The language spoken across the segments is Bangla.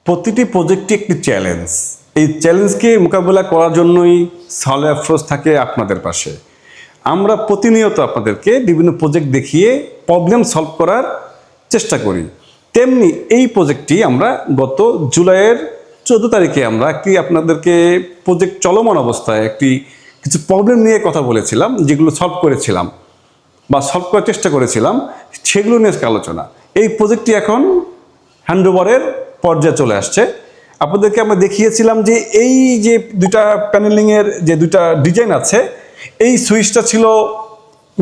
প্রতিটি প্রজেক্টই একটি চ্যালেঞ্জ। এই চ্যালেঞ্জকে মোকাবেলা করার জন্যই সালে আফরোজ থাকে আপনাদের পাশে। আমরা প্রতিনিয়ত আপনাদেরকে বিভিন্ন প্রজেক্ট দেখিয়ে প্রবলেম সলভ করার চেষ্টা করি। তেমনি এই প্রজেক্টটি আমরা গত জুলাইয়ের 14 তারিখে আমরা একটি আপনাদেরকে প্রজেক্ট চলমান অবস্থায় কিছু প্রবলেম নিয়ে কথা বলেছিলাম, যেগুলো সলভ করেছিলাম বা সলভ করার চেষ্টা করেছিলাম, সেগুলো নিয়ে আলোচনা। এই প্রজেক্টটি এখন হ্যান্ডওভারের পর্যায়ে চলে আসছে। আপনাদেরকে আমরা দেখিয়েছিলাম যে এই যে দুইটা প্যানেলিংয়ের যে দুইটা ডিজাইন আছে, এই সুইচটা ছিল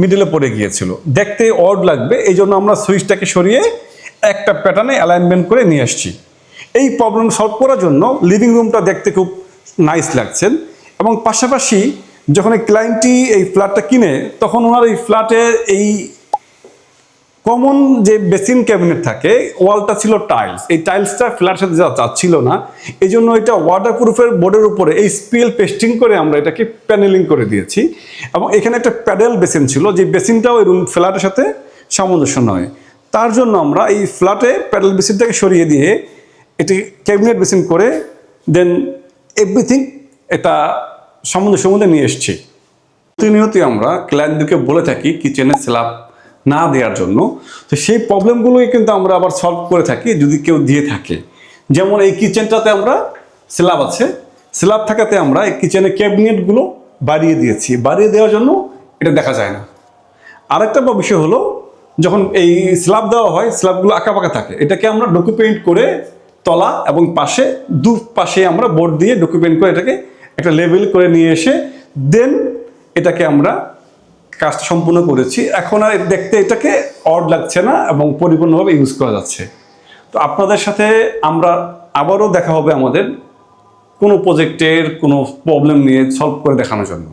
মিডলে পড়ে গিয়েছিল, দেখতে অড লাগবে, এই জন্য আমরা সুইচটাকে সরিয়ে একটা প্যাটার্নে অ্যালাইনমেন্ট করে নিয়ে আসছি। এই প্রবলেম সলভ করার জন্য লিভিং রুমটা দেখতে খুব নাইস লাগছেন। এবং পাশাপাশি যখন এই ক্লায়েন্টটি এই ফ্ল্যাটটা কিনে, তখন ওনার এই ফ্ল্যাটের এই কমন যে বেসিন ক্যাবিনেট থাকে, ওয়ালটা ছিল টাইলস। এই টাইলসটা ফ্ল্যাটের সাথে যাচ্ছিল না, এই জন্য এটা ওয়াটারপ্রুফের বোর্ডের উপরে এই স্পিল পেস্টিং করে আমরা এটাকে প্যানেলিং করে দিয়েছি। এবং এখানে একটা প্যাডেল বেসিন ছিল, যে বেসিনটাও এই রুম ফ্ল্যাটের সাথে সামঞ্জস্য নয়। তার জন্য আমরা এই ফ্ল্যাটে প্যাডেল বেসিনটাকে সরিয়ে দিয়ে এটি ক্যাবিনেট বেসিন করে দেন এভরিথিং এটা সামঞ্জস্যের মধ্যে নিয়ে এসেছি। প্রতিনিয়তই আমরা ক্লায়েন্টদেরকে বলে থাকি কিচেনে স্ল্যাব না দেওয়ার জন্য। তো সেই প্রবলেমগুলোই কিন্তু আমরা আবার সলভ করে থাকি যদি কেউ দিয়ে থাকে। যেমন এই কিচেনটাতে আমরা স্ল্যাব আছে, স্ল্যাব থাকাতে আমরা এই কিচেনের ক্যাবিনেটগুলো বাড়িয়ে দিয়েছি। বাড়িয়ে দেওয়ার জন্য এটা দেখা যায় না। আরেকটা বিষয় হলো, যখন এই স্ল্যাব দেওয়া হয়, স্ল্যাবগুলো আঁকাবাঁকা থাকে, এটাকে আমরা ডকুপেন্ট করে তলা এবং পাশে দুপাশে আমরা বোর্ড দিয়ে ডকুপেন্ট করে এটাকে একটা লেভেল করে নিয়ে এসে দেন এটাকে আমরা কাজটা সম্পূর্ণ করেছি। এখন আর দেখতে এটাকে অড লাগছে না এবং পরিপূর্ণভাবে ইউজ করা যাচ্ছে। তো আপনাদের সাথে আমরা আবারও দেখা হবে আমাদের কোনো প্রজেক্টের কোনো প্রবলেম নিয়ে সলভ করে দেখানোর জন্য।